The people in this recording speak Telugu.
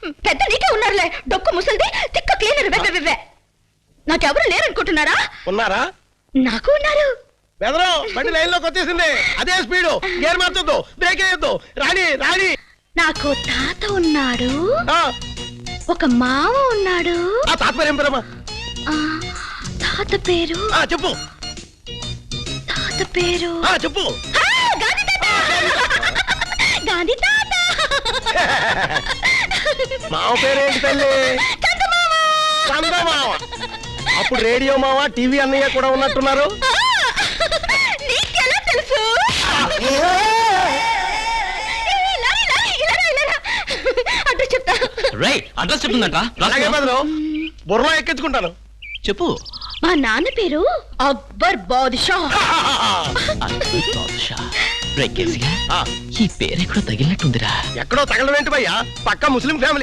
పెద్ద నీకే ఉన్నారులే, డొక్కు ముసల్ది తిక్క క్లీనర్. వెవ్వెవ్వె నాకెవరు లేరనుకుంటున్నారా? ఉన్నారా? నాకు ఉన్నారు. బెదరు బండి లైన్ లోకి వచ్చేసింది. అదే స్పీడు, గేర్ మార్చొద్దు, బ్రేక్ వేయొద్దు. రాణి రాణి. నాకు తాత ఉన్నాడు, ఆ, ఒక మామ ఉన్నాడు. ఆ తాత పేరు ఏం పేరమ్మా? ఆ, తాత పేరు చెప్పు. తాత పేరు చెప్పు. గాంధీ తాత. గాంధీ తాత. మావ పేరేంటి తల్లి? చందమావ. అప్పుడు రేడియో మావ, టీవీ అన్నయ్య కూడా ఉన్నట్టున్నారు. నీకెలా తెలుసు? అడ్రస్ చెప్తా. అడ్రస్ చెప్తుందంట. అలాగే బదులు బుర్రలో ఎక్కించుకుంటాను. చెప్పు. మా నాన్న పేరు అక్బర్ బాదుషా. ఈ పేరు ఎక్కడో తగిలినట్టుందిరా. ఎక్కడో తగలడం ఏంటి భయ్యా? పక్క ముస్లిం ఫ్యామిలీ.